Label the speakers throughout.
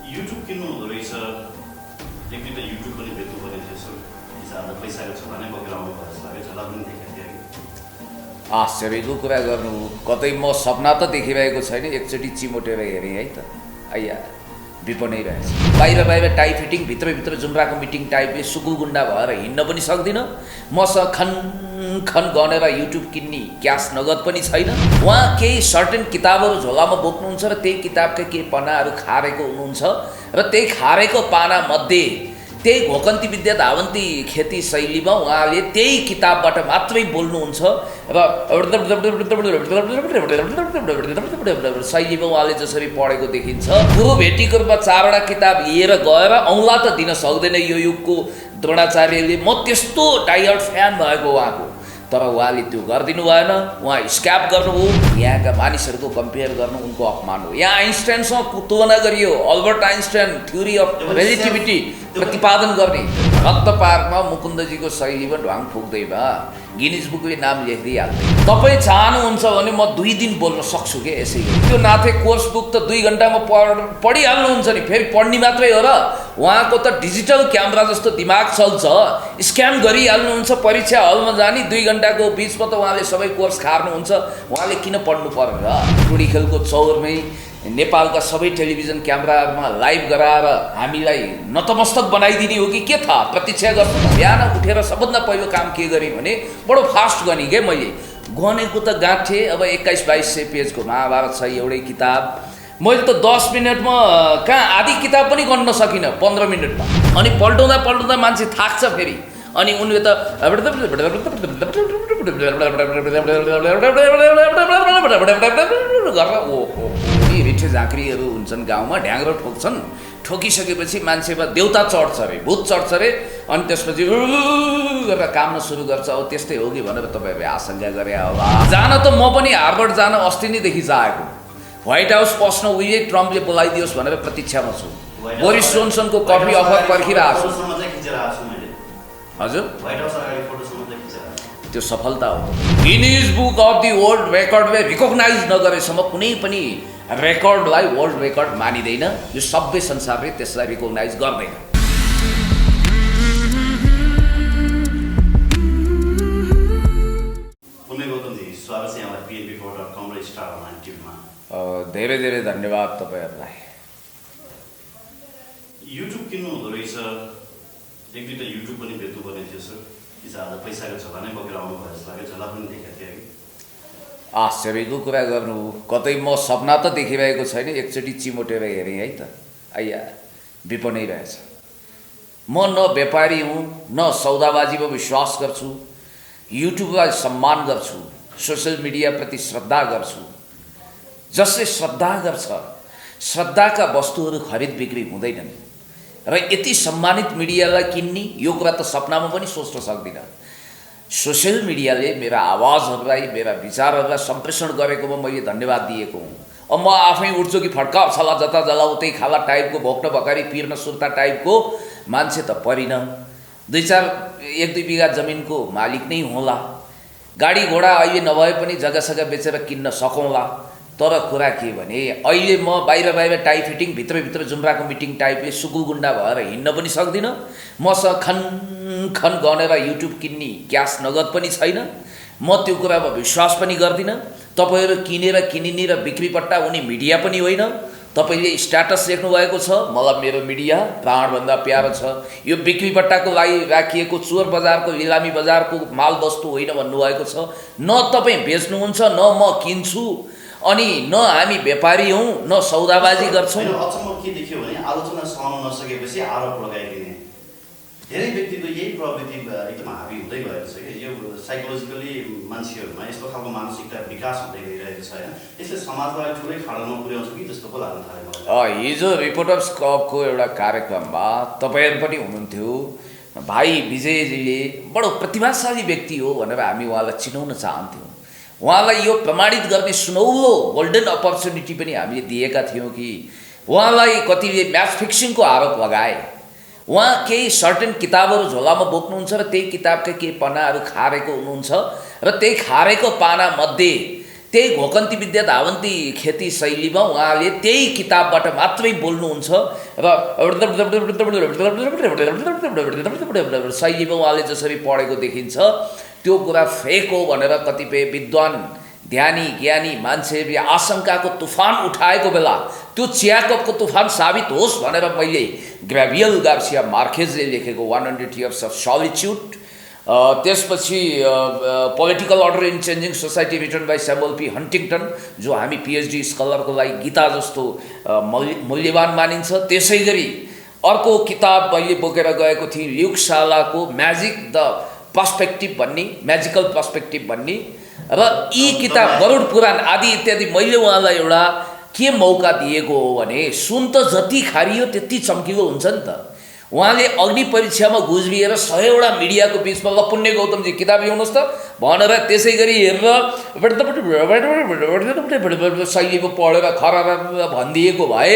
Speaker 1: YouTube किन्नु हुँदो रहेछ एक दुईवटा युट्युब पनि बेच्नु पर्ने थियो सर हिसाबले पैसाको छोरा नै बोकेर आउनु भयो जस्तो लाग्यो झला पनि देखेको थिएँ कि
Speaker 2: आश्चर्यको कुरा गर्नु कतै म सपना त देखिरहेको छैन एकचोटि चिमोटेर हेरेँ है त आइया विपनै रहेछ बाहिर बाहिर टाई फिटिङ भित्रभित्र जुम्राको मिटिङ टाइपले सुकुल गुन्डा भएर हिँड्न पनि सक्दिनँ मसँग खन खन गनेर युट्युब किन्ने क्यास नगद पनि छैन उहाँ केही सर्टेन किताबहरू झोलामा बोक्नुहुन्छ र त्यही किताबका केही पन्नाहरू खारेको हुनुहुन्छ र त्यही खारेको पाना मध्ये त्यही घोकन्ती विद्या धावन्ती खेती शैलीमा उहाँले त्यही किताबबाट मात्रै बोल्नुहुन्छ र शैलीमा उहाँले जसरी पढेको देखिन्छ गुरु भेटीको रूपमा 4वटा किताब लिएर गएर औँला त दिन सक्दैन यो युगको द्रोणाचार्यले म त्यस्तो डाइहर्ड फ्यान भएको उहाँको तर उहाँले त्यो गरिदिनु भएन उहाँ स्क्याप गर्नुभयो यहाँका मानिसहरूको कम्पेयर गर्नु उनको अपमान हो यहाँ आइन्स्टाइनसँग तुलना गरियो Albert Einstein theory of relativity प्रतिपादन गर्ने रक्त पार्कमा मुकुन्दजीको शैलीमा ढ्वाङ फुक्दैमा गिनिज बुकले नाम लेखिदिइहाल्छ तपाईँ चाहनुहुन्छ भने म 2 दिन बोल्न सक्छु के यसै त्यो नाथे कोर्स बुक त 2 घन्टामा पढिहाल्नुहुन्छ नि फेरि पढ्ने मात्रै हो र उहाँको त डिजिटल क्यामेरा जस्तो दिमाग चल्छ स्क्याम गरिहाल्नुहुन्छ परीक्षा हलमा जाने 2 घन्टाको बिचमा त उहाँले सबै कोर्स खार्नुहुन्छ उहाँले किन पढ्नु पर्यो र टुडी खेलको चौरमै नेपालका सबै टेलिभिजन क्यामेराहरूमा लाइभ गराएर हामीलाई नतमस्तक बनाइदिने हो कि के थाहा प्रतीक्षा गर्छु बिहान उठेर सबभन्दा पहिलो काम के गरेँ भने बडो फास्ट गर्ने के मैले गनेको त गाँठेँ अब 21-2200 पेजको महाभारत छ एउटै किताब मैले त 10 मिनटमा कहाँ आधी किताब पनि गर्न सकिनँ 15 मिनटमा अनि पल्टाउँदा मान्छे थाक्छ फेरि अनि उनले त रिठे झाँक्रीहरू हुन्छन् गाउँमा ढ्याङ्ग्रो ठोक्छन् ठोकिसकेपछि मान्छेमा देउता चढ्छ अरे भूत चढ्छ अरे अनि त्यसपछि गरेर काम्न सुरु गर्छ अब त्यस्तै हो कि भनेर तपाईँहरूले आशंका गरे होला जान त म पनि हार्वर्ड जान अस्ति नैदेखि चाहेको व्हाइट हाउस पस्न उहिले ट्रम्पले बोलाइदियोस् भनेर प्रतीक्षामा छु बोरिस जोन्सनको कफी अफर पर्खिरहेको छु हजुर त्यो सफलता हो Guinness book of the world रेकर्डले रिकग्नाइज नगरेसम्म कुनै पनि रेकर्डलाई वर्ल्ड रेकर्ड मानिँदैन यो सबै संसारले त्यसलाई रिकग्नाइज गर्दैन धेरै धेरै धन्यवाद तपाईँहरूलाई
Speaker 1: युट्युब किन्नु हुँदो रहेछ एक दुईवटा युट्युब पनि बेच्नु पर्ने थियो सर हिसाबले पैसाको झोला नै बोकेर आउनु भयो जस्तो लाग्यो झला पनि देखेको थिएँ कि
Speaker 2: आश्चर्यको कुरा गर्नु कतै म सपना त देखिरहेको छैन एकचोटि चिमोटेर हेरेँ है त आइया विपनै रहेछ म न व्यापारी हुँ न सौदाबाजीमा विश्वास गर्छु युट्युबलाई सम्मान गर्छु सोसियल मिडियाप्रति श्रद्धा गर्छु जसले श्रद्धा गर्छ श्रद्धाका वस्तुहरू खरिद बिक्री हुँदैनन् र यति सम्मानित मिडियालाई किन्ने यो कुरा त सपनामा पनि सोच्न सक्दिनँ सोसियल मिडियाले मेरा आवाजहरूलाई मेरा विचारहरूलाई सम्प्रेषण गरेकोमा मैले धन्यवाद दिएको हुँ अब म आफै उठ्छु कि फड्का छला जता जलाउतै खाला टाइपको भोक्न भकारी पिर्न सुर्ता टाइपको मान्छे त परिनँ 1-2 बिघा जमिनको मालिक नै होला गाडी घोडा अहिले नभए पनि जग्गा बेचेर किन्न सकौँला तर कुरा के भने अहिले म बाहिर बाहिर टाई फिटिङ भित्रभित्र जुम्राको मिटिङ टाइपले सुकुल गुन्डा भएर हिँड्न पनि सक्दिनँ मसँग खन खन गनेर युट्युब किन्ने क्यास नगद पनि छैन म त्यो कुरामा विश्वास पनि गर्दिनँ तपाईँहरू किनेर किनिने र बिक्रीपट्टा उनी मिडिया पनि होइन तपाईँले स्ट्याटस लेख्नु भएको छ मलाई मेरो मिडिया प्राणभन्दा प्यारो छ यो बिक्रीपट्टाको लागि राखिएको चोर बजारको इलामी बजारको माल वस्तु होइन भन्नुभएको छ न तपाईँ बेच्नुहुन्छ न म किन्छु अनि न हामी व्यापारी हौँ न सौदाबाजी गर्छौँ
Speaker 1: अचम्म के देखियो भने आलोचना सहन नसकेपछि आरोप लगाइदिने धेरै व्यक्तिको यही प्रवृत्ति एकदम हाबी हुँदै गएको छ कि यो साइकोलोजिकली मान्छेहरूमा यस्तो खालको मानसिकता विकास हुँदै गइरहेको छ होइन यसले समाजलाई ठुलै खाडलमा पुर्याउँछ कि जस्तो पो लाग्न थाल्यो
Speaker 2: हिजो रिपोर्टर्स क्लबको एउटा कार्यक्रममा तपाईँहरू पनि हुनुहुन्थ्यो भाइ विजयजीले बडो प्रतिभाशाली व्यक्ति हो भनेर हामी उहाँलाई चिनाउन चाहन्थ्यौँ उहाँलाई यो प्रमाणित गर्ने सुनौलो गोल्डन अपर्च्युनिटी पनि हामीले दिएका थियौँ कि उहाँलाई कतिले म्याच फिक्सिङको आरोप लगाए उहाँ केही सर्टेन किताबहरू झोलामा बोक्नुहुन्छ र त्यही किताबका केही पन्नाहरू खारेको हुनुहुन्छ र त्यही खारेको पाना मध्ये त्यही घोकन्ती विद्या धावन्ती खेती शैलीमा उहाँले त्यही किताबबाट मात्रै बोल्नुहुन्छ र शैलीमा उहाँले जसरी पढेको देखिन्छ त्यो कुरा फेक हो भनेर कतिपय विद्वान ध्यानी ज्ञानी मान्छेहरूले आशंकाको तुफान उठाएको बेला त्यो चियाकपको तुफान साबित होस् भनेर मैले ग्याब्रियल गार्सिया मार्केजले लेखेको 100 Years of Solitude, त्यसपछि political order in changing society written by Samuel P Huntington, जो हामी पिएचडी स्कलरको लागि गीता जस्तो मूल्यवान मानिन्छ। त्यसै गरी अर्को किताब मैले बोकेर गएको थिएँ, ल्युक सालाको म्याजिक द पर्सपेक्टिभ भन्ने, म्याजिकल पर्सपेक्टिभ भन्ने। र यी किताब गरुड पुराण आदि इत्यादि मैले उहाँलाई एउटा के मौका दिएको हो भने, सुन त जति खारियो त्यति चम्किलो हुन्छ नि त। उहाँले अग्नि परीक्षामा गुज्रिएर 100वटा मिडियाको बिचमा ल पुण्य गौतमजी किताब ल्याउनुहोस् त भनेर त्यसै गरी हेरेर शैलीमा पढेर खराब भनिदिएको भए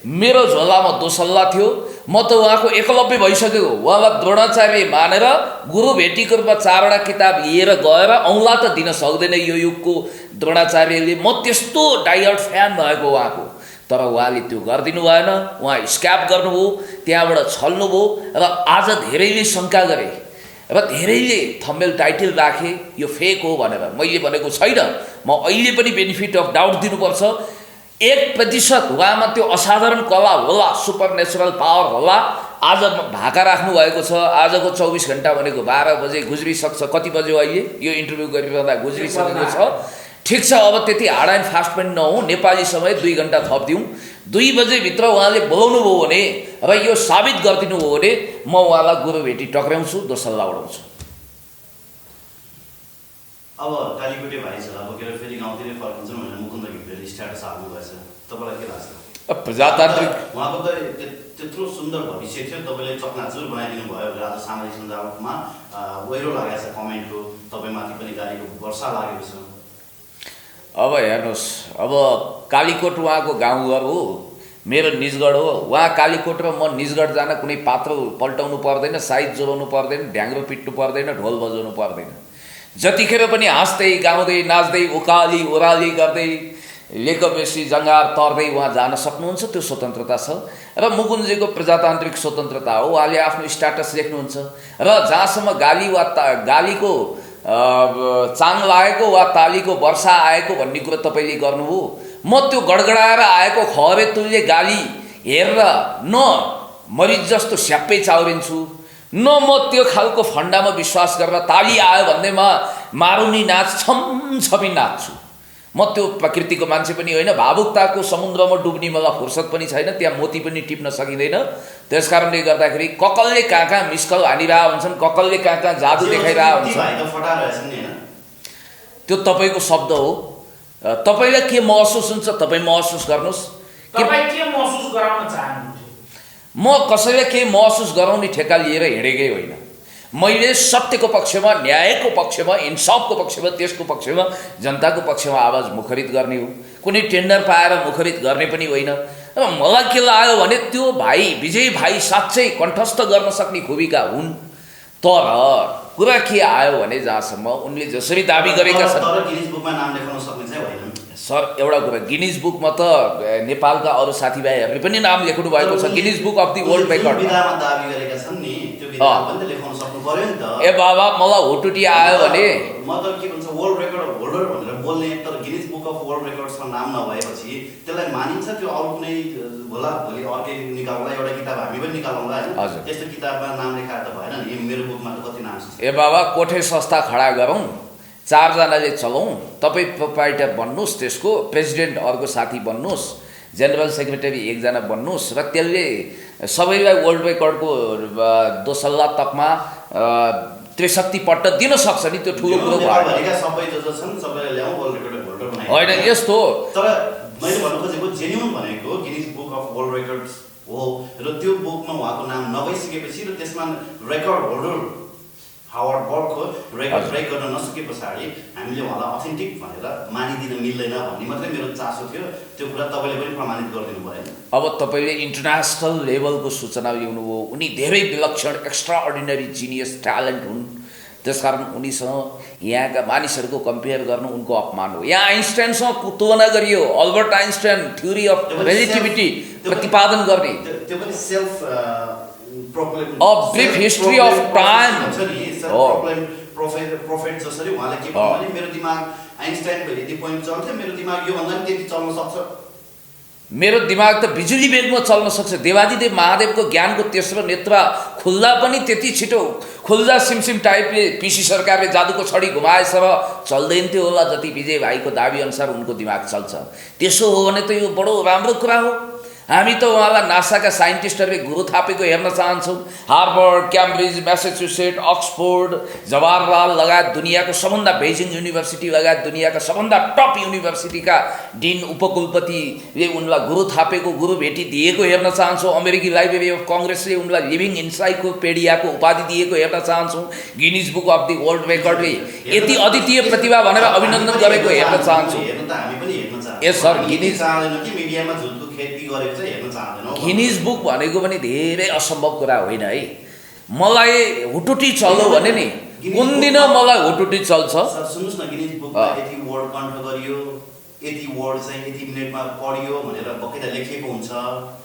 Speaker 2: मेरो झोलामा दोसल्ला थियो। म त उहाँको एकलव्य भइसकेको। उहाँलाई द्रोणाचार्य मानेर गुरु भेटीको रूपमा 4वटा किताब लिएर गएर औँला त दिन सक्दैन यो युगको द्रोणाचार्यले। म त्यस्तो डाइहार्ड फ्यान भएको उहाँको, तर उहाँले त्यो गरिदिनु भएन। उहाँ स्क्याप गर्नुभयो, त्यहाँबाट छल्नुभयो र आज धेरैले शङ्का गरे र धेरैले थम्बनेल टाइटल राखे यो फेक हो भनेर। मैले भनेको छैन, म अहिले पनि बेनिफिट अफ डाउट दिनुपर्छ। 1% उहाँमा त्यो असाधारण कला होला, सुपर नेचुरल पावर होला। आज भाका राख्नु भएको छ। आजको 24 घण्टा भनेको 12 बजे गुज्रिसक्छ। कति बज्यो अहिले यो इन्टरभ्यू गरिरहँदा? गुज्रिसकेको छ। ठिक छ, अब त्यति हार्ड एन्ड फास्ट पनि नहौँ, नेपाली समय 2 घण्टा थप दिउँ। 2 बजेभित्र उहाँले बोलाउनु भयो भने र यो साबित गरिदिनु भयो भने म उहाँलाई गुरु भेटी टक्राउँछु, दोसल्ला उडाउँछु।
Speaker 1: अब कालीकोटे भाइ छोरा बोकेर फेरि गाउँतिरै फर्किन्छन् भनेर मुकुन्द घिमिरेले स्ट्याटस हाल्नु भएछ, तपाईँलाई के लाग्छ?
Speaker 2: प्रजातान्त्रिक
Speaker 1: उहाँको त त्यत्रो सुन्दर भविष्य थियो, तपाईँले चकनाचुर बनाइदिनु भयो भनेर आज सामाजिक सञ्जालमा ओहिरो लागेको छ कमेन्टको, तपाईँमाथि पनि गालीको वर्षा लागेको छ।
Speaker 2: अब हेर्नुहोस्, अब कालीकोट उहाँको गाउँघर हो, मेरो निजगढ हो। उहाँ कालीकोट र म निजगढ जान कुनै पात्र पल्टाउनु पर्दैन, साइज जोगाउनु पर्दैन, ढ्याङ्ग्रो पिट्नु पर्दैन, ढोल बजाउनु पर्दैन। जतिखेर पनि हाँस्दै गाउँदै नाच्दै उकाली ओह्राली गर्दै लेकबेसी जङ्गार तर्दै उहाँ जान सक्नुहुन्छ, त्यो स्वतन्त्रता छ। र मुकुन्दजीको प्रजातान्त्रिक स्वतन्त्रता हो, उहाँले आफ्नो स्ट्याटस लेख्नुहुन्छ। र जहाँसम्म गाली वा गालीको चाङ लागेको वा तालीको वर्षा आएको भन्ने कुरो तपाईँले गर्नुभयो। म त्यो गडगडाएर आएको खरे तुल्य गाली हेरेर न मरिज जस्तो स्याप्पै चाउरिन्छु, न म त्यो खालको फन्डामा विश्वास गरेर ताली आयो भन्दैमा मारुनी नाच छमछमी नाच्छु। म त्यो प्रकृतिको मान्छे पनि होइन, भावुकताको समुद्रमा डुब्ने मलाई फुर्सद पनि छैन, त्यहाँ मोती पनि टिप्न सकिँदैन। त्यस कारणले गर्दाखेरि ककलले कहाँ कहाँ मिसकल हानिरहेका हुन्छन्, ककलले कहाँ कहाँ जादु देखाइरहेका हुन्छन्। त्यो तपाईँको शब्द हो। तपाईँलाई के महसुस हुन्छ तपाईँ महसुस गर्नुहोस्।
Speaker 3: तपाईँ के महसुस गराउन चाहनुहुन्छ?
Speaker 2: म कसैले के महसुस गराउने ठेक्का लिएर हिँडेकै होइन। मैले सत्यको पक्षमा, न्यायको पक्षमा, इन्साफको पक्षमा, देशको पक्षमा, जनताको पक्षमा आवाज मुखरित गर्ने हो। कुनै टेन्डर पाएर मुखरित गर्ने पनि होइन। अब मलाई के लाग्यो भने त्यो भाइ विजय भाइ साँच्चै कण्ठस्थ गर्न सक्ने खुबीका हुन्, तर कुरा के आयो भने जहाँसम्म उनले जसरी दाबी गरेका छन्, सर एउटा कुरा, गिनिज बुकमा त नेपालका अरू साथीभाइहरूले पनि नाम लेख्नु भएको छ, Guinness book of the world record. ए बाबा, मलाई हुटुटी आयो भने
Speaker 1: म त के भन्छ वर्ल्ड रेकर्ड होल्डर भनेर बोल्ने, तर गिनिज बुक अफ वर्ल्ड रेकर्ड्समा नाम नभएपछि त्यसलाई मानिन्छ? त्यो अरू कुनै होला भोलि अर्कै निकाल्ला, एउटा किताब हामी पनि निकालौँला होइन, त्यस्तो किताबमा नाम लेखाएर त भएन नि। मेरो बुकमा त कति नाम छ।
Speaker 2: ए बाबा, कोठे संस्था खडा गरौँ, 4 जनाले चलाउँ, तपाईँ प्रोप्राइटर बन्नुहोस्, त्यसको प्रेसिडेन्ट अर्को साथी बन्नुहोस्, जेनरल सेक्रेटरी 1 जना बन्नुहोस्, र त्यसले सबैलाई वर्ल्ड रेकर्डको दोसल्ला तकमा 63 पट्ट दिन सक्छ नि। त्यो ठुलो कुरो होइन। यस्तो
Speaker 1: तर मैले भन्नु खोजेको जेन्युन भनेको Guinness book of world records हो, र त्यो बुकमा उहाँको नाम नभइसकेपछि र त्यसमा रेकर्ड होल्डर हावर्ड बर्गको रेकर्ड ब्रेक गर्न नसके पछाडि हामीले उहाँलाई अथेन्टिक भनेर मानिदिन मिल्दैन भन्ने मात्रै मेरो चासो थियो। त्यो कुरा तपाईँले पनि प्रमाणित गरिदिनु भएन।
Speaker 2: अब तपाईँले इन्टरनेसनल लेभलको सूचना ल्याउनुभयो। उनी धेरै विलक्षण एक्स्ट्रा अर्डिनरी जिनियस ट्यालेन्ट हुन्, त्यसकारण उनीसँग यहाँका मानिसहरूको कम्पेयर गर्नु उनको अपमान हो। यहाँ आइन्स्टाइनसँग तुलना गरियो, Albert Einstein theory of relativity प्रतिपादन गर्ने।
Speaker 1: त्यो पनि self proclaim
Speaker 2: a brief history of time
Speaker 1: prophet जसरी उहाँले के भन्नु भने मेरो दिमाग आइन्स्टाइनको यति पोइन्ट चल्थ्यो, मेरो दिमाग योभन्दा पनि त्यति चल्न सक्छ।
Speaker 2: मेरो दिमाग त बिजुली बेगमा चल्न सक्छ। देवादिदेव महादेवको ज्ञानको तेस्रो नेत्र खुल्दा पनि त्यति छिटो खुल्दा सिमसिम टाइपले पिसी सरकारले जादुको छडी घुमाएछ र चल्दैन थियो होला जति विजय भाइको दाबी अनुसार उनको दिमाग चल्छ। त्यसो हो भने त यो बडो राम्रो कुरा हो। हामी त उहाँलाई नासाका साइन्टिस्टहरूले गुरु थापेको हेर्न चाहन्छौँ। हार्वर्ड, क्याम्ब्रिज, म्यासाचुसेट, अक्सफोर्ड, जवाहरलाल लगायत दुनियाँको सबभन्दा, बेजिङ युनिभर्सिटी लगायत दुनियाँका सबभन्दा टप युनिभर्सिटीका डिन उपकुलपतिले उनलाई गुरु थापेको, गुरु भेटी दिएको हेर्न चाहन्छौँ। अमेरिकी लाइब्रेरी अफ कङ्ग्रेसले उनलाई लिभिङ इन्साइक्लोपेडियाको उपाधि दिएको हेर्न चाहन्छौँ। Guinness book of the world रेकर्डले यति अद्वितीय प्रतिभा भनेर अभिनन्दन गरेको हेर्न चाहन्छौँ। ए सर, गिनिज बुक भनेको पनि धेरै असम्भव कुरा होइन है। मलाई हुटुटी चल्यो भने नि कुन दिन मलाई हुटुटी चल्छ।
Speaker 1: सुन्नुहोस् न, गिनिज बुकमा यति वर्ड कण्ठ गरियो, यति वर्ड चाहिँ यति मिनटमा पढियो भनेर बकाइदा लेखिएको हुन्छ।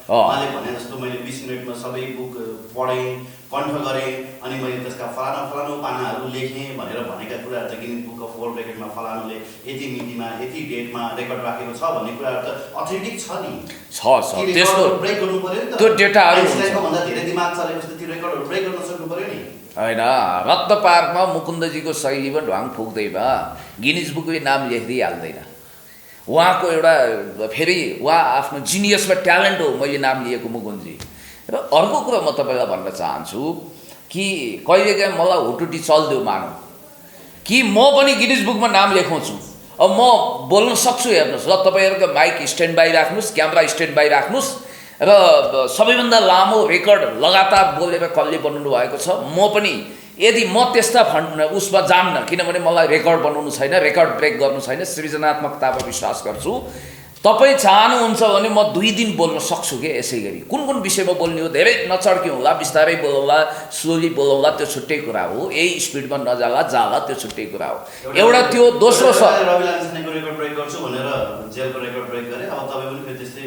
Speaker 1: उहाँले भने जस्तो मैले 20 मिनटमा सबै बुक पढेँ, कण्ठ गरेँ, अनि मैले त्यसका फलानु पानाहरू लेखेँ भनेर भनेका कुराहरू त गिनिज बुक अफ वर्ल्ड रेकर्डमा फलानुले यति मितिमा यति डेटमा रेकर्ड राखेको छ भन्ने कुराहरू त अथेन्टिक छ नि।
Speaker 2: त्यसको
Speaker 1: ब्रेक गर्नु पर्यो नि त।
Speaker 2: त्यो डेटाहरू
Speaker 1: भन्दा धेरै दिमाग चलेपछि त्यो रेकर्डहरू ब्रेक गर्न सक्नु पर्यो नि।
Speaker 2: होइन, रत्न पार्कमा मुकुन्दजीको शैलीमा ढ्वाङ फुक्दैमा गिनिज बुकले नाम लेखिदिइहाल्दैन। उहाँको एउटा फेरि उहाँ आफ्नो जिनियसमा ट्यालेन्ट हो मैले नाम लिएको मुकुन्दजी। र अर्को कुरा म तपाईँलाई भन्न चाहन्छु कि कहिलेकाहीँ मलाई हुटुटी चल्दियो मानौँ कि म पनि गिनिज बुकमा नाम लेखाउँछु। अब म बोल्न सक्छु, हेर्नुहोस् ल, तपाईँहरूको माइक स्ट्यान्ड बाई राख्नुहोस्, क्यामेरा स्ट्यान्ड बाई राख्नुहोस् र सबैभन्दा लामो रेकर्ड लगातार बोलेर कसले बनाउनु भएको छ। म पनि यदि म त्यस्ता उसमा जान्न, किनभने मलाई रेकर्ड बनाउनु छैन, रेकर्ड ब्रेक गर्नु छैन, सृजनात्मकतामा विश्वास गर्छु। तपाईँ चाहनुहुन्छ भने म 2 दिन बोल्न सक्छु कि यसै गरी। कुन कुन विषयमा बोल्ने हो, धेरै नचड्क्यौँ होला, बिस्तारै बोलौँला, स्लोली बोलौँला, त्यो छुट्टै कुरा हो। यही स्पिडमा नजाला जाला, त्यो छुट्टै कुरा हो। एउटा त्यो दोस्रो छ
Speaker 1: रवि लामिछानेको रेकर्ड ब्रेक गर्छु भनेर जेलको रेकर्ड ब्रेक गरे। अब तपाईँ पनि फेरि त्यस्तै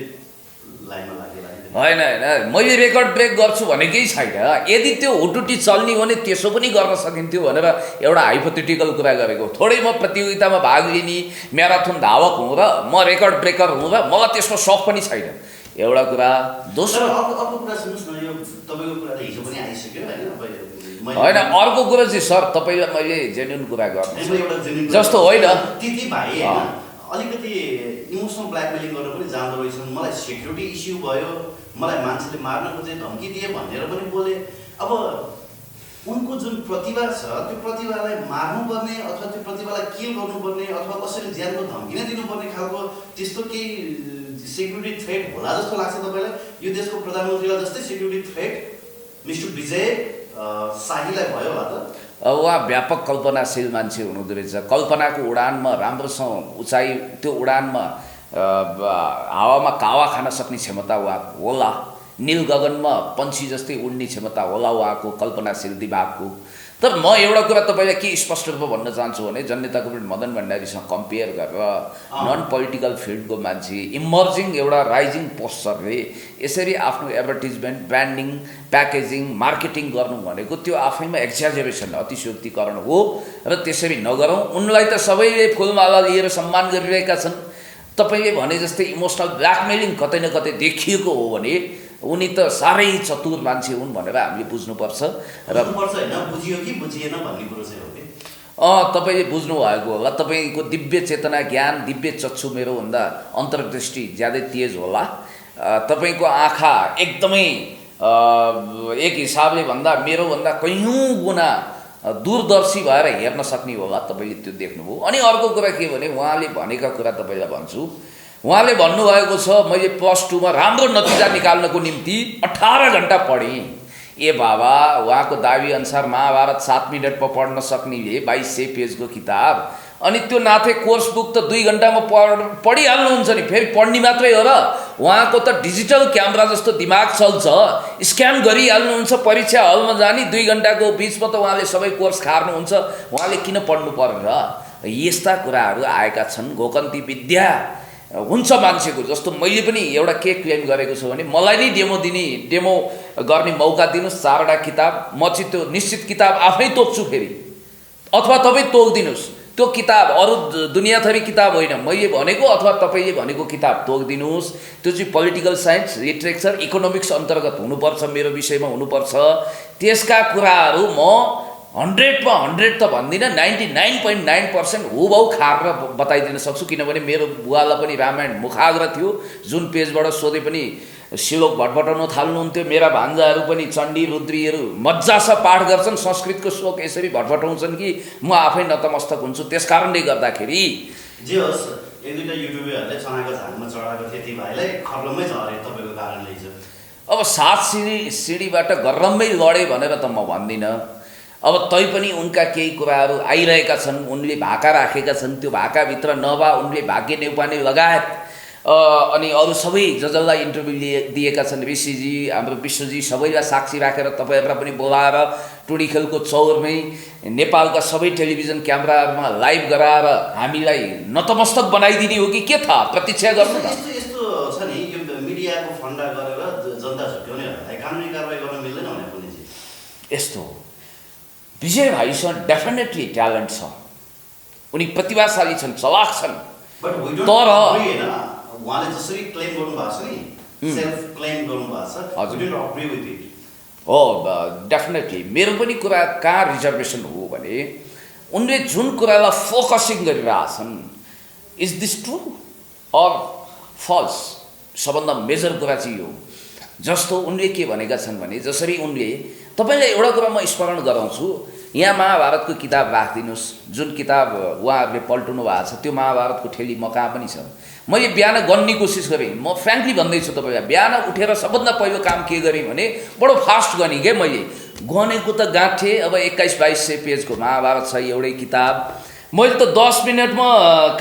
Speaker 1: लाइनमा लाग्यो।
Speaker 2: होइन, मैले रेकर्ड ब्रेक गर्छु भनेकै छैन। यदि त्यो हुटुटी चल्ने हो भने त्यसो पनि गर्न सकिन्थ्यो भनेर एउटा हाइपोथेटिकल कुरा गरेको। थोरै म प्रतियोगितामा भाग लिने म्याराथन धावक हुँ र म रेकर्ड ब्रेकर हुँ र मलाई त्यसको सख पनि छैन, एउटा कुरा। दोस्रो
Speaker 1: अर्को कुरा सुन्नुहोस् न, यो तपाईँको कुरा त हिजो पनि आइसक्यो
Speaker 2: होइन। अर्को कुरा चाहिँ सर, तपाईँलाई मैले जेन्युन कुरा गर्छु जस्तो होइन।
Speaker 1: त्यति भाइ अलिकति इमोसनल ब्ल्याकमेलिङ गरेर पनि जाँदो रहेछन्। मलाई सेक्युरिटी इस्यु भयो, मलाई मान्छेले मार्न खोजे, धम्की दिए भनेर पनि बोले। अब उनको जुन प्रतिभा छ त्यो प्रतिभालाई मार्नुपर्ने अथवा त्यो प्रतिभालाई किल गर्नुपर्ने अथवा कसैले ज्यानको धम्की नै दिनुपर्ने खालको त्यस्तो केही सेक्युरिटी थ्रेट होला जस्तो लाग्छ तपाईँलाई? यो देशको प्रधानमन्त्रीलाई जस्तै सेक्युरिटी थ्रेट मिस्टर विजय शाहीलाई भयो होला त?
Speaker 2: उहाँ व्यापक कल्पनाशील मान्छे हुनुहुँदो रहेछ। कल्पनाको उडानमा राम्रोसँग उचाइ, त्यो उडानमा हावामा कावा खान सक्ने क्षमता उहाँको होला। नील गगनमा पन्छी जस्तै उड्ने क्षमता होला उहाँको कल्पनाशील दिमागको। तर म एउटा कुरा तपाईँलाई के स्पष्ट रूपमा भन्न चाहन्छु भने जननेता कमरेड मदन भण्डारीसँग कम्पेयर गरेर नन पोलिटिकल फिल्डको मान्छे, इमर्जिङ एउटा राइजिङ पोस्चरले यसरी आफ्नो एडभर्टिजमेन्ट, ब्रान्डिङ, प्याकेजिङ, मार्केटिङ गर्नु भनेको त्यो आफैमा एक्जाजरेसन, अतिशयोक्तिकरण हो र त्यसरी नगरौँ। उनलाई त सबैले फुलमाला लिएर सम्मान गरिरहेका छन्। तपाईँले भने जस्तै इमोसनल ब्ल्याकमेलिङ कतै न कतै देखिएको हो भने उनी त साह्रै चतुर मान्छे हुन् भनेर हामीले बुझ्नुपर्छ। र
Speaker 1: बुझियो कि बुझिएन भन्ने कुरो चाहिँ हो कि
Speaker 2: तपाईँले बुझ्नु भएको होला। तपाईँको दिव्य चेतना, ज्ञान, दिव्य चक्षु मेरोभन्दा अन्तर्दृष्टि ज्यादै तेज होला। तपाईँको आँखा एकदमै एक हिसाबले भन्दा मेरोभन्दा कैयौँ गुणा दूरदर्शी भएर हेर्न सक्ने होला, तपाईँले त्यो देख्नुभयो। अनि अर्को कुरा के भने उहाँले भनेका कुरा तपाईँलाई भन्छु। उहाँले भन्नुभएको छ मैले +2 मा राम्रो नतिजा निकाल्नको निम्ति 18 घण्टा पढेँ। ए बाबा, उहाँको दाबी अनुसार महाभारत 7 मिनटमा पढ्न सक्नेले 2200 पेजको किताब अनि त्यो नाथे कोर्स बुक त 2 घन्टामा पढिहाल्नुहुन्छ नि, फेरि पढ्ने मात्रै हो र उहाँको त डिजिटल क्यामेरा जस्तो दिमाग चल्छ, स्क्यान गरिहाल्नुहुन्छ, परीक्षा हलमा जाने 2 घन्टाको बिचमा त उहाँले सबै कोर्स खार्नुहुन्छ, उहाँले किन पढ्नु पर्यो र? यस्ता कुराहरू आएका छन्। घोकन्ती विद्या हुन्छ मान्छेको, जस्तो मैले पनि एउटा के क्लेम गरेको छु भने मलाई नै डेमो गर्ने मौका दिनुहोस्, 4वटा किताब, म चाहिँ त्यो निश्चित किताब आफै तोक्छु फेरि, अथवा तपाईँ तोकिदिनुहोस् त्यो किताब, अरू दुनियाँथरी किताब होइन, मैले भनेको अथवा तपाईँले भनेको किताब तोकिदिनुहोस्। त्यो चाहिँ पोलिटिकल साइन्स, लिटरेचर, इकोनोमिक्स अन्तर्गत हुनुपर्छ, मेरो विषयमा हुनुपर्छ। त्यसका कुराहरू म 100मा 100 त भन्दिनँ, 99.9% हुबहु खाएर बताइदिन सक्छु, किनभने मेरो बुवालाई पनि रामायण मुखाग्र थियो, जुन पेजबाट सोधे पनि श्लोक भटभटाउन थाल्नुहुन्थ्यो। मेरा भान्जाहरू पनि चण्डी रुद्रीहरू मजासँग पाठ गर्छन्, संस्कृतको श्लोक यसरी भटभटाउँछन् कि म आफै नतमस्तक हुन्छु। त्यस कारणले गर्दाखेरि
Speaker 1: जे होस्, एक दुईवटा युट्युबरहरूले चनाको झाङमा चढाएको थियो, ती भाइलाई खर्लमै झरे तपाईँको कारणले हिजो।
Speaker 2: अब 7 सिँढीबाट गरम्मै लडे भनेर त म भन्दिनँ। अब तैपनि उनका केही कुराहरू आइरहेका छन्, उनले भाका राखेका छन्, त्यो भाकाभित्र नभए उनले भाग्य नेउपाने लगायत अनि अरू सबै जसलाई इन्टरभ्यू दिएका छन्, ऋषिजी, हाम्रो विश्वजी, सबैलाई साक्षी राखेर तपाईँहरूलाई पनि बोलाएर टुडीखेलको चौरमै नेपालका सबै टेलिभिजन क्यामेराहरूमा लाइभ गराएर हामीलाई नतमस्तक बनाइदिने हो कि के थाहा, प्रतीक्षा गर्नु न।
Speaker 1: यस्तो छ नि, यो मिडियाको फन्डा गरेर जनता झुक्याउनेहरूलाई कानुनी कारबाही गर्न मिल्दैन भने पनि
Speaker 2: यस्तो विजय भाइसँग डेफिनेटली ट्यालेन्ट छ, उनी प्रतिभाशाली छन्, चलाक छन्, तर
Speaker 1: उहाँले जसरी क्लेम गर्नुभएको छ नि, सेल्फ क्लेम गर्नुभएको छ, we don't agree with it.
Speaker 2: हो, डेफिनेटली मेरो पनि कुरा कहाँ रिजर्भेसन हो भने उनले जुन कुरालाई फोकसिङ गरिरहेछन्, is this true or false, सबभन्दा मेजर कुरा चाहिँ हो। जस्तो उनले के भनेका छन् भने, जसरी उनले, तपाईँलाई एउटा कुरा म स्मरण गराउँछु, यहाँ महाभारतको किताब राखिदिनुहोस्, जुन किताब उहाँहरूले पल्टाउनु भएको छ, त्यो महाभारतको ठेली म कहाँ पनि छ। मैले बिहान गन्ने कोसिस गरेँ, म फ्रेङ्कली भन्दैछु तपाईँलाई, बिहान उठेर सबभन्दा पहिलो काम के गरेँ भने बडो फास्ट गनेँ क्या मैले, गनेको त गाँठेँ। अब 2100-2200 पेजको महाभारत छ एउटै किताब, मैले त 10 मिनटमा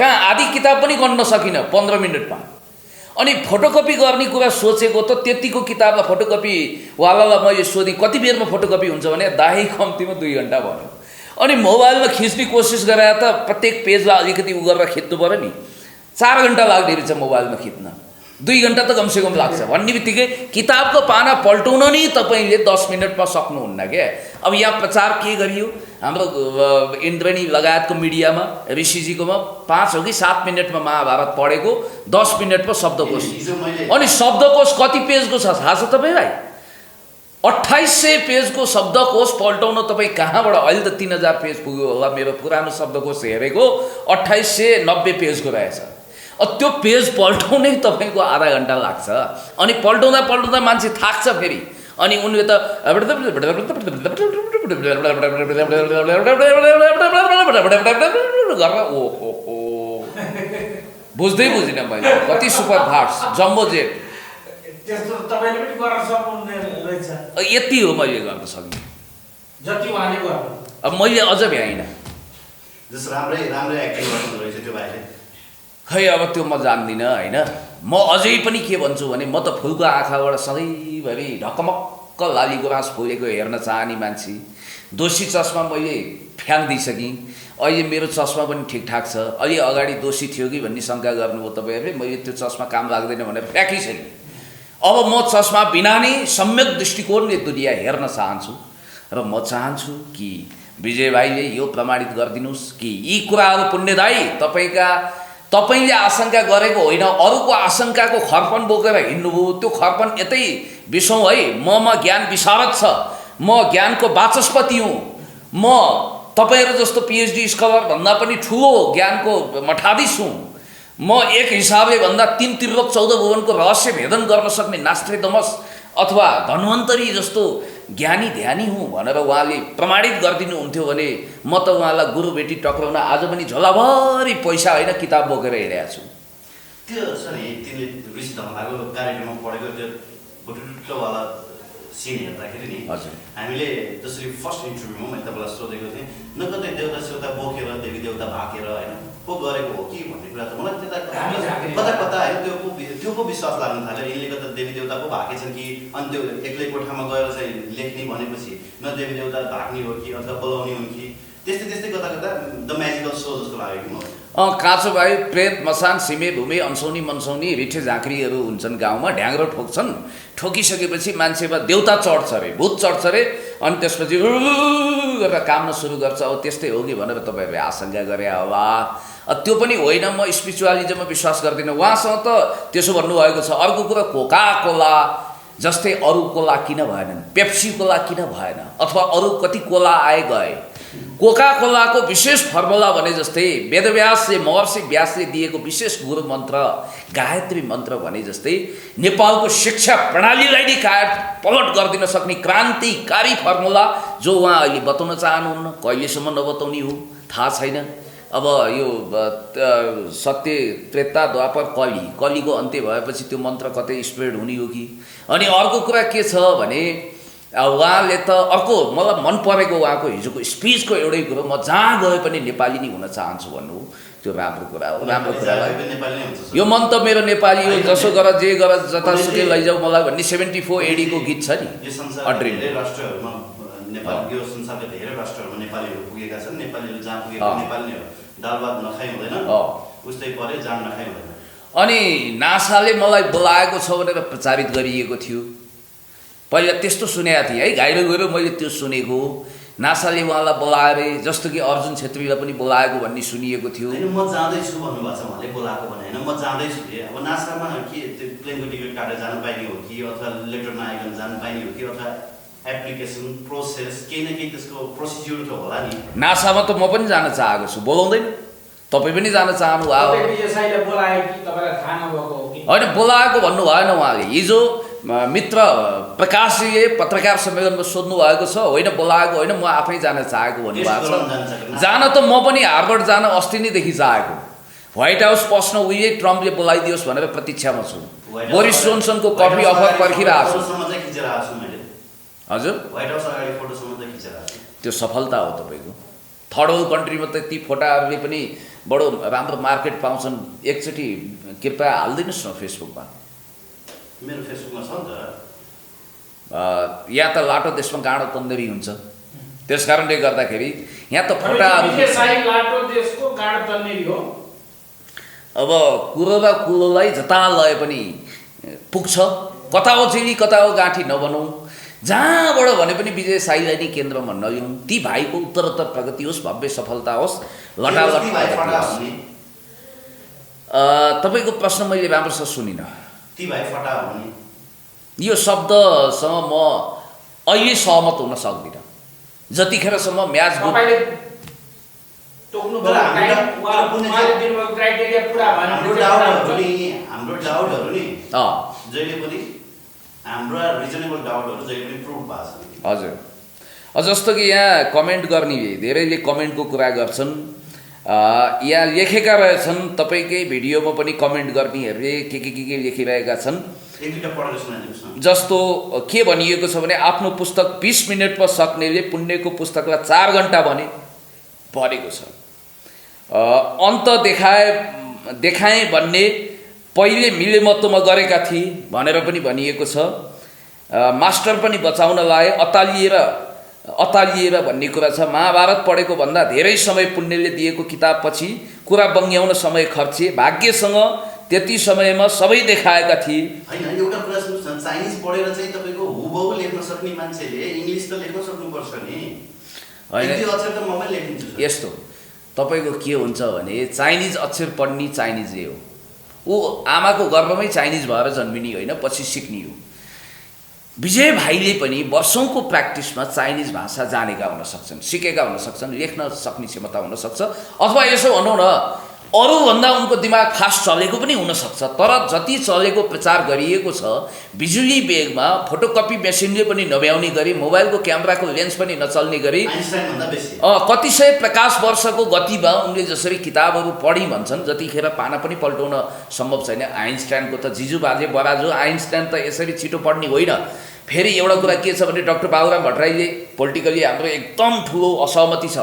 Speaker 2: कहाँ आधी किताब पनि गन्न सकिनँ, 15 मिनटमा। अनि फोटोकपी गर्ने कुरा सोचेको त त्यतिको किताबलाई फोटोकपीवालालाई मैले सोधेँ कति बेरमा फोटोकपी हुन्छ भने दाही कम्तीमा 2 घन्टा भन्यो। अनि मोबाइलमा खिच्ने कोसिस गरेर त प्रत्येक पेजलाई अलिकति उ गरेर खिच्नु पऱ्यो नि, 4 घन्टा लाग्ने रहेछ मोबाइलमा खिच्न, 2 घन्टा त कमसेकम लाग्छ। भन्ने बित्तिकै किताबको पाना पल्टाउन नि तपाईँले 10 मिनटमा सक्नुहुन्न क्या। अब यहाँ प्रचार के गरियो हाम्रो इन्द्रणी लगायतको मिडियामा, ऋषिजीकोमा 5 हो कि 7 मिनटमा महाभारत पढेको, 10 मिनटमा शब्दकोश। अनि शब्दकोश कति पेजको छ थाहा छ तपाईँलाई? 2800 पेजको शब्दकोश पल्टाउन तपाईँ कहाँबाट, अहिले त 3000 पेज पुग्यो होला, मेरो पुरानो शब्दकोश हेरेको 2890 पेजको रहेछ। त्यो पेज पल्टाउनै तपाईँको आधा घन्टा लाग्छ। अनि पल्टाउँदा मान्छे थाक्छ फेरि, अनि उनले त गरेर ओहो बुझ्दै बुझिनँ मैले, कति सुपर फास्ट जम्बो जेट, यति हो मैले गर्न सक्ने,
Speaker 3: जति उहाँले गर्नु।
Speaker 2: अब मैले अझ भ्याइनँ।
Speaker 1: राम्रै एक्टिङ गर्नु रहेछ त्यो भाइले।
Speaker 2: खै अब त्यो म जान्दिनँ होइन। म अझै पनि के भन्छु भने, म त फुलको आँखाबाट सधैँभरि ढकमक्क लाली गुराँस फुलेको हेर्न चाहने मान्छे। दोषी चस्मा मैले फ्याँक्दिसकेँ, अहिले मेरो चस्मा पनि ठिकठाक छ। अलि अगाडि दोषी थियो कि भन्ने शङ्का गर्नुभयो तपाईँहरूले, मैले त्यो चस्मा काम लाग्दैन भनेर फ्याँकिसकेँ। अब म चस्मा बिना नै सम्यक दृष्टिकोणले दुनियाँ हेर्न चाहन्छु, र म चाहन्छु कि विजय भाइले यो प्रमाणित गरिदिनुहोस् कि यी कुराहरू पुण्यदायी तपाईँले आशंका गरेको होइन, अरूको आशंकाको खर्पन बोकेर हिँड्नुभयो। त्यो खर्पन यतै बिसौँ है, ममा ज्ञान विशारद छ, म ज्ञानको वाचस्पति हुँ, म तपाईँहरू जस्तो पिएचडी स्कलर भन्दा पनि ठुलो ज्ञानको मठाधीश हुँ। म एक हिसाबले भन्दा 3 त्रिलोक 14 भुवनको रहस्य भेदन गर्न सक्ने नास्ट्रेडमस अथवा धन्वन्तरी जस्तो ज्ञानी ध्यानी हुँ भनेर उहाँले प्रमाणित गरिदिनुहुन्थ्यो भने म त उहाँलाई गुरु भेटी टक्राउन आज पनि झोलाभरि पैसा होइन किताब बोकेर हिँडेको छु।
Speaker 1: त्यो छ नि, तिमीले ऋषि धमलाको कार्यक्रममा पढेको त्यो बुटुटुटवाला सिन हेर्दाखेरि नि
Speaker 2: हजुर
Speaker 1: हामीले जसरी फर्स्ट इन्टरभ्यूमा मैले तपाईँलाई सोधेको थिएँ न कतै देउता सेउता बोकेर देवी देउता भाकेर होइन को गरेको हो कि भन्ने कुरा त मलाई कता कता होइन त्यो पो विश्वास लाग्न थाल्यो यिनले कता देवी देउता पो भाकेछन् कि अनि त्यो एक्लै कोठामा गएर चाहिँ लेख्ने भनेपछि न देवी देउता भाग्ने हो कि अथवा बोलाउने हुन् कि त्यस्तै कता कता द म्याजिकल सो जस्तो लाग्यो कि मलाई
Speaker 2: काँचो भाइ प्रेत मसान सिमे भूमि अन्सौनी मनसौनी रिठे झाँक्रीहरू हुन्छन् गाउँमा ढ्याङ्ग्रो ठोक्छन् ठोकिसकेपछि मान्छेमा देउता चढ्छ अरे भूत चढ्छ अरे अनि त्यसपछि गरेर काम्न सुरु गर्छ अब त्यस्तै हो कि भनेर तपाईँहरूले आशंका गरे होला त्यो पनि होइन म स्पिरिचुअलिजममा विश्वास गर्दिनँ उहाँसँग त त्यसो भन्नुभएको छ अर्को कुरा कोका कोला जस्तै अरू कोला किन भएनन् पेप्सी कोला किन भएन अथवा अरू कति कोला आए गए कोका कोलाको विशेष फर्मुला भने जस्तै वेदव्यासले महर्षि व्यासले दिएको विशेष गुरु मन्त्र गायत्री मन्त्र भने जस्तै नेपालको शिक्षा प्रणालीलाई नै पलट गरिदिन सक्ने क्रान्तिकारी फर्मुला जो उहाँ अहिले बताउन चाहनुहुन्न कहिलेसम्म नबताउने हो थाहा छैन अब यो सत्य त्रेता द्वापर कलीको अन्त्य भएपछि त्यो मन्त्र कतै स्प्रेड हुने हो कि अनि अर्को कुरा के छ भने उहाँले त अर्को मलाई मन परेको उहाँको हिजोको स्पिचको एउटै कुरो म जहाँ गए पनि नेपाली नै हुन चाहन्छु भन्नु त्यो राम्रो कुरा हो राम्रो कुरा यो मन त मेरो नेपाली हो जसो गर जे गर जतासुकै लैजाऊ मलाई भन्ने 74 एडीको गीत छ नि
Speaker 1: यो संसारको धेरै राष्ट्रहरूमा नेपाल यो संसारका धेरै राष्ट्रहरूमा नेपालीहरू पुगेका छन् नेपालीहरू जहाँ पुगेका नेपाली नै हो दाल भात नखाइ हुँदैन उस्तै परे जान नखाइ हुँदैन
Speaker 2: अनि नासाले मलाई बोलाएको छ भनेर प्रचारित गरिएको थियो पहिला त्यस्तो सुनेको थिएँ है घाइलो गएर मैले त्यो सुनेको नासाले उहाँलाई बोलाएर जस्तो कि अर्जुन छेत्रीलाई पनि बोलाएको भन्ने सुनिएको थियो
Speaker 1: होइन म जाँदैछु भन्नुभएको छ उहाँले बोलाएको भने होइन म जाँदैछु अब नासामा के त्यो प्लेनको टिकट काटेर जानु पाइने हो कि अथवा लेटर नआइकन जानु पाइने हो कि अथवा एप्लिकेसन प्रोसेस केही न केही त्यसको प्रोसिड्युर त होला नि
Speaker 2: नासामा त म पनि जान चाहेको छु बोलाउँदैन तपाईँ पनि जान चाहनु होइन बोलाएको भन्नु भएन उहाँले हिजो मित्र प्रकाशजीले पत्रकार सम्मेलनमा सोध्नु भएको छ होइन बोलाएको होइन म आफै जान चाहेको भन्नुभएको छ जान त म पनि हार्वर्ड जान अस्ति नैदेखि चाहेको व्हाइट हाउस पस्न उहिले ट्रम्पले बोलाइदियोस् भनेर प्रतीक्षामा छु बोरिस जोन्सनको कफी अफर पर्खिरहेको छु हजुर
Speaker 1: व्हाइट हाउस अगाडि फोटोसम्म त खिचेर
Speaker 2: त्यो सफलता हो तपाईँको थर्ड वर्ल्ड कन्ट्रीमा त ती फोटाहरूले पनि बडो राम्रो मार्केट पाउँछन् एकचोटि कृपया हालिदिनुहोस् न फेसबुकमा
Speaker 1: मेरो फेसबुकमा छ नि त
Speaker 2: या त लाटो देशमा गाँडो तन्दरी हुन्छ त्यस कारणले गर्दाखेरि यहाँ त फोटाहरू अब कुरो र कुलोलाई जता लए पनि पुग्छ कता हो चिली कता हो गाँठी नबनौँ जहाँबाट भने पनि विजय साईलाई नै केन्द्रमा नलिउँ ती भाइको उत्तरोत्तर प्रगति होस् भव्य सफलता होस् लटालट तपाईँको प्रश्न मैले राम्रोसँग सुनिनँ
Speaker 1: ती भाइ फटा हुने
Speaker 2: यो शब्दसँग म अहिले सहमत हुन सक्दिनँ जतिखेरसम्म म्याच
Speaker 1: हाम्रो डाउटहरू नि जहिले पनि हाम्रो रिजनेबल डाउटहरू जहिले पनि प्रुभ भएको छ
Speaker 2: हजुर जस्तो कि यहाँ कमेन्ट गर्ने धेरैले कमेन्टको कुरा गर्छन् यहाँ लेखेका रहेछन् तपाईँकै भिडियोमा पनि कमेन्ट गर्नेहरूले के लेखिरहेका छन् जस्तो के भनिएको छ भने आफ्नो पुस्तक 20 मिनटमा सक्नेले पुण्यको पुस्तकलाई 4 घण्टा भनेको छ अन्त देखाए भन्ने पहिले मिलेमत्वमा गरेका थिए भनेर पनि भनिएको छ मास्टर पनि बचाउन लाए अतालिएर भन्ने कुरा छ महाभारत पढेको भन्दा धेरै समय पुण्यले दिएको किताब पछि कुरा बङ्ग्याउन समय खर्चे भाग्यसँग त्यति समयमा सबै देखाएका थिए
Speaker 1: हैन एउटा कुरा सुन्नुस् न चाइनिज पढेर चाहिँ तपाईको हुबहु लेख्न सक्ने मान्छेले इंग्लिश त लेख्न सक्नुपर्छ नि हैन त्यो अक्षर त म पनि लेखिन्छु
Speaker 2: यस्तो तपाईको के हुन्छ भने चाइनिज अक्षर पढ्ने चाइनिजले हो ऊ आमाको गर्भमै चाइनिज भएर जन्मिने होइन पछि सिक्ने हो विजय भाइले पनि वर्षौंको प्र्याक्टिसमा चाइनिज भाषा जानेका हुन सक्छन् सिकेका हुन सक्छन् लेख्न सक्ने क्षमता हुन सक्छ अथवा यसो भनौं न अरूभन्दा उनको दिमाग फास्ट चलेको पनि हुन सक्छ तर जति चलेको प्रचार गरिएको छ बिजुली बेगमा फोटोकपी मेसिनले पनि नभ्याउने गरी मोबाइलको क्यामेराको लेन्स पनि नचल्ने गरी
Speaker 1: आइन्स्टाइन भन्दा बेसी
Speaker 2: कतिसय प्रकाश वर्षको गतिमा उनले जसरी किताबहरू पढि भन्छन् जतिखेर पाना पनि पल्टाउन सम्भव छैन आइन्स्टाइनको त जिजु बाजे बराजु आइन्स्टाइन त यसरी छिटो पढ्ने होइन फेरि एउटा कुरा के छ भने डाक्टर बाबुराम भट्टराईले पोलिटिकली हाम्रो एकदम ठुलो असहमति छ,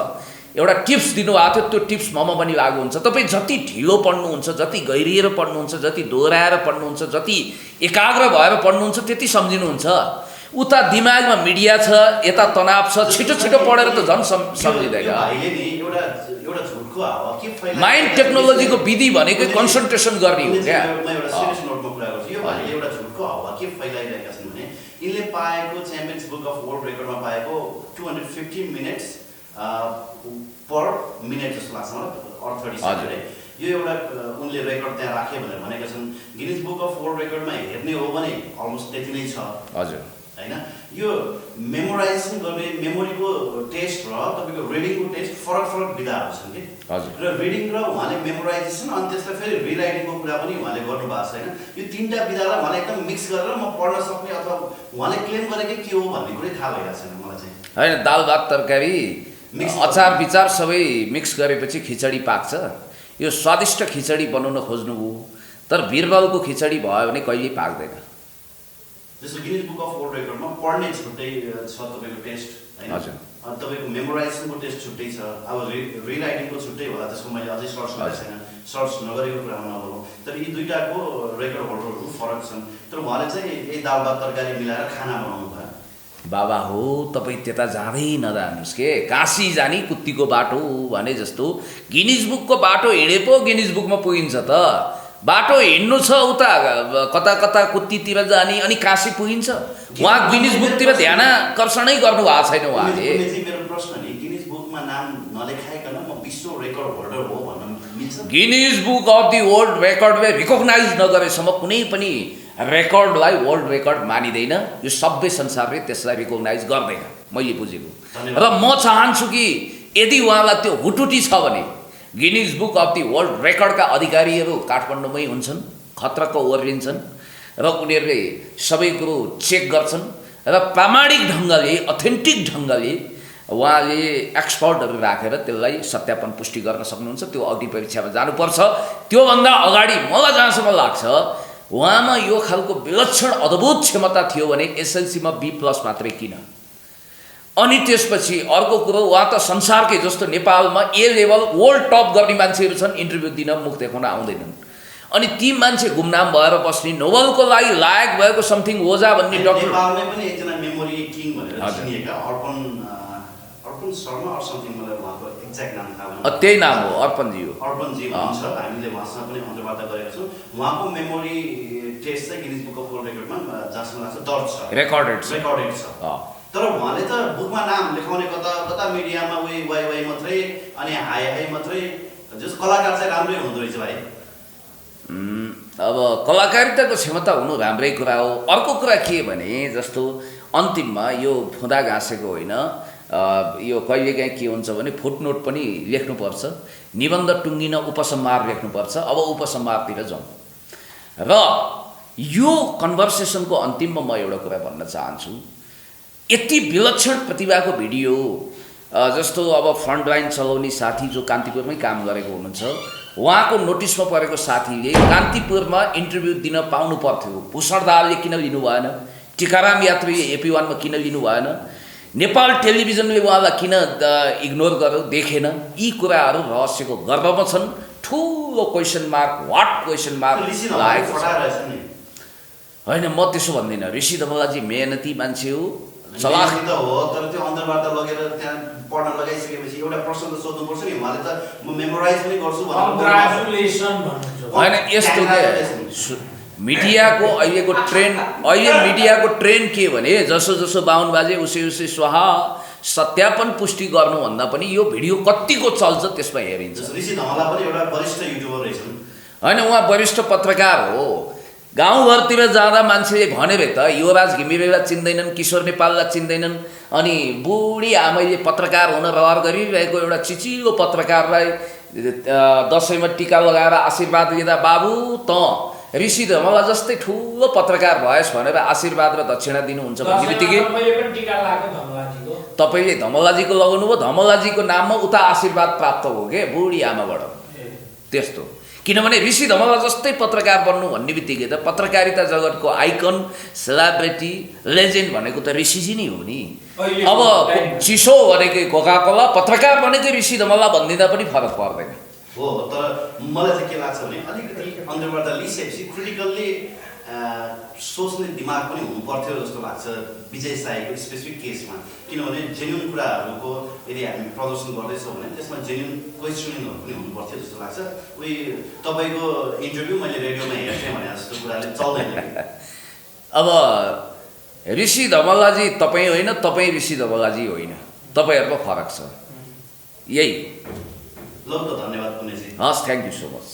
Speaker 2: एउटा टिप्स दिनुभएको थियो, त्यो टिप्स ममा पनि लागु हुन्छ। तपाईँ जति ढिलो पढ्नुहुन्छ, जति गहिरिएर पढ्नुहुन्छ, जति दोहोऱ्याएर पढ्नुहुन्छ, जति एकाग्र भएर पढ्नुहुन्छ त्यति सम्झिनुहुन्छ। उता दिमागमा मिडिया छ, यता तनाव छ, छिटो छिटो पढेर त झन् सम्झिँदैन। माइन्ड टेक्नोलोजीको विधि भनेकै कन्सन्ट्रेसन गर्ने हो क्या।
Speaker 1: यिनले पाएको च्याम्पियन्स बुक अफ वर्ल्ड रेकर्डमा पाएको 250 मिनट्स पर मिनट जस्तो लाग्छ मलाई, 30 सेकेन्ड। यो एउटा उनले रेकर्ड त्यहाँ राखे भनेर भनेका छन्। गिनिज बुक अफ वर्ल्ड रेकर्डमा हेर्ने हो भने अलमोस्ट त्यति नै छ।
Speaker 2: हजुर,
Speaker 1: हैन? यो मेमोराइजेसन गर्ने मेमोरीको टेस्ट र तपाईँको रिडिङको टेस्ट फरक फरक विधाहरू छन् कि।
Speaker 2: हजुर,
Speaker 1: र रिडिङ र उहाँले मेमोराइजेसन अनि त्यसलाई फेरि रिराइटिङको कुरा पनि उहाँले गर्नु भएको छ। हैन? यो तीनटा विधालाई उहाँले एकदम मिक्स गरेर म पढ्न सक्ने अथवा उहाँले क्लेम गरेकै के हो भन्ने कुरै थाहा भइरहेको छैन मलाई चाहिँ।
Speaker 2: होइन, दाल भात तरकारी अचार विचार सबै मिक्स गरेपछि खिचडी पाक्छ। यो स्वादिष्ट खिचडी बनाउन खोज्नुभयो, तर बिरबलको खिचडी भयो भने कहिल्यै पाक्दैन।
Speaker 1: जस्तो गिनिज बुक अफ वर्ल्ड रेकर्डमा पढ्ने छुट्टै छ तपाईँको टेस्ट, हैन?
Speaker 2: हजुर,
Speaker 1: तपाईँको मेमोराइजेसनको टेस्ट छुट्टै छ। अब रिराइटिङको छुट्टै होला, त्यसको मैले अझै सर्च गरेको छैन, सर्च नगरेको कुरामा नगरौँ। तर यी दुईटाको रेकर्ड होल्डरहरू फरक छन्। तर उहाँले चाहिँ यही दाल भात तरकारी मिलाएर खाना बनाउनु भयो।
Speaker 2: बाबा हो, तपाईँ त्यता जाँदै नजानुहोस् के, काशी जाने कुत्तीको बाटो भने जस्तो गिनिज बुकको बाटो हिँडे पो गिनिज बुकमा पुगिन्छ त। बाटो हिँड्नु छ उता कता कता कुत्तीतिर जाने अनि काशी पुगिन्छ। उहाँ गिनिज बुकतिर ध्यान आकर्षणै गर्नु भएको छैन उहाँले।
Speaker 1: मेरो प्रश्न नि गिनिज बुकमा नाम नलेखाइकन म विश्व रेकर्ड होल्डर हो भन्न मिल्छ?
Speaker 2: Guinness book of the world रेकर्डले रिकग्नाइज नगरेसम्म कुनै पनि रेकर्डलाई वर्ल्ड रेकर्ड मानिँदैन। यो सबै संसारले त्यसलाई रिकग्नाइज गर्दैन, मैले बुझेको। र म चाहन्छु कि यदि उहाँलाई त्यो हुटुटी छ भने Guinness book of the world रेकर्डका अधिकारीहरू काठमाडौँमै हुन्छन्, खतराको ओर्लिन्छन् र उनीहरूले सबै कुरो चेक गर्छन् र प्रामाणिक ढङ्गले, अथेन्टिक ढङ्गले उहाँले एक्सपर्टहरू राखेर त्यसलाई सत्यापन पुष्टि गर्न सक्नुहुन्छ। त्यो अग्नि परीक्षामा जानुपर्छ। त्योभन्दा अगाडि मलाई जहाँसम्म लाग्छ उहाँमा यो खालको विलक्षण अद्भुत क्षमता थियो भने एसएलसीमा B+ मात्रै किन? अनि त्यसपछि अर्को कुरो, उहाँ त संसारकै जस्तो नेपालमा A लेभल वर्ल्ड टप गर्ने मान्छेहरू छन्, इन्टरभ्यू दिन मुख देखाउन आउँदैनन्। अनि ती मान्छे गुमनाम भएर बस्ने, नोबेलको लागि लायक भएको समथिङ ओझा भन्ने डाक्टर
Speaker 1: नेपालमै पनि एकजना मेमोरी किङ भनेर चिनिएका अर्पण शर्मा अर समथिङ, मलाई उहाँको एक्ज्याक्ट नाम थाहा भएन।
Speaker 2: त्यही नाम हो, अर्पणजी हो।
Speaker 1: अर्पणजी हुनुहुन्छ, हामीले उहाँसँग पनि अन्तर्वार्ता गरेका छौँ। उहाँको मेमोरी टेस्ट चाहिँ गिनिज बुक अफ वर्ल्ड रेकर्डमा जहाँसम्म लाग्छ दर्ज छ, रेकर्डेड छ। तर उहाँले त बुकमा नाम लेखाउने कता कता मिडियामा वाइ वाइ मात्रै अनि हाई हाई मात्रै। जस कलाकार चाहिँ राम्रै हुँदो रहेछ भाइ।
Speaker 2: अब कलाकारिताको क्षमता हुनु राम्रै कुरा हो। अर्को कुरा के भने जस्तो अन्तिममा यो फुँदा घाँसेको होइन, यो कहिलेकाहीँ के हुन्छ भने फुटनोट पनि लेख्नुपर्छ, निबन्ध टुङ्गिन उपसंहार लेख्नुपर्छ। अब उपसंहारतिर जाउँ र यो कन्भर्सेसनको अन्तिममा म एउटा कुरा भन्न चाहन्छु। यति विलक्षण प्रतिभाको भिडियो जस्तो अब फ्रन्ट लाइन चलाउने साथी जो कान्तिपुरमै काम गरेको हुनुहुन्छ, उहाँको नोटिसमा परेको साथीले कान्तिपुरमा इन्टरभ्यू दिन पाउनु पर्थ्यो, भूषण दाहालले किन लिनु भएन, टिकाराम यात्रीले AP1मा किन लिनु भएन, नेपाल टेलिभिजनले उहाँलाई किन इग्नोर गर्यो, देखेन। यी कुराहरू रहस्यको गर्भमा छन्। ठुलो question mark, what question mark लागेको छ। होइन, म त्यसो भन्दिनँ। ऋषि धवलाजी मेहनती मान्छे हो, चलाख
Speaker 1: त हो, तर त्यो अन्तर्वार्ता लगेर त्यहाँ पढ्न लगाइसकेपछि एउटा प्रश्न त सोध्नुपर्छ नि। उहाँले त म मेमोराइज पनि गर्छु भनेर।
Speaker 2: होइन, यस्तो के मिडियाको अहिलेको ट्रेन्ड के भने जसो जसो बाहुन बाजे उसै स्वाहा, सत्यापन पुष्टि गर्नुभन्दा पनि यो भिडियो कतिको चल्छ त्यसमा हेरिन्छ।
Speaker 1: ऋषि धवला पनि एउटा वरिष्ठ युट्युबर रहेछन्।
Speaker 2: होइन, उहाँ वरिष्ठ पत्रकार हो। गाउँघरतिर जाँदा मान्छेले भने त युवराज घिमिरेलाई चिन्दैनन्, किशोर नेपाललाई चिन्दैनन्। अनि बुढी आमैले पत्रकार हुन रहर गरिरहेको एउटा चिचिलो पत्रकारलाई दसैँमा टिका लगाएर आशीर्वाद लिँदा बाबु त ऋषि धवला जस्तै ठुलो पत्रकार भएस् भनेर आशीर्वाद र दक्षिणा दिनुहुन्छ भन्ने बित्तिकै तपाईँले धमलाजीको लगाउनु भयो। धमलाजीको नाममा उता आशीर्वाद प्राप्त हो के बुढी आमाबाट। त्यस्तो किनभने ऋषि धमला जस्तै पत्रकार बन्नु भन्ने बित्तिकै त पत्रकारिता जगतको आइकन सेलिब्रिटी लेजेन्ड भनेको त ऋषिजी नै हो नि।
Speaker 3: अहिले
Speaker 2: अब चिसो भनेकै कोकाकोला, पत्रकार भनेकै ऋषि धमला भनिदिँदा पनि फरक पर्दैन।
Speaker 1: हो, तर मलाई चाहिँ के लाग्छ भने अलिकति अन्तर्वार्ता लिइसकेपछि क्रिटिकल्ली सोच्ने दिमाग पनि हुनुपर्थ्यो जस्तो लाग्छ विजय साईको स्पेसिफिक केसमा। किनभने जेन्युन कुराहरूको यदि हामी प्रदर्शन गर्दैछौँ भने त्यसमा जेन्युन क्वेसनिङहरू पनि हुनुपर्थ्यो जस्तो लाग्छ। उही तपाईँको इन्टरभ्यू मैले रेडियोमा हेर्थेँ भने जस्तो कुराले चल्दैन।
Speaker 2: अब ऋषि धमलाजी तपाईँ होइन, तपाईँ ऋषि धमलाजी होइन, तपाईँहरूको फरक छ, यही।
Speaker 1: ल त धन्यवाद पुण्यजी।
Speaker 2: हस्, थ्याङ्क यू सो मच।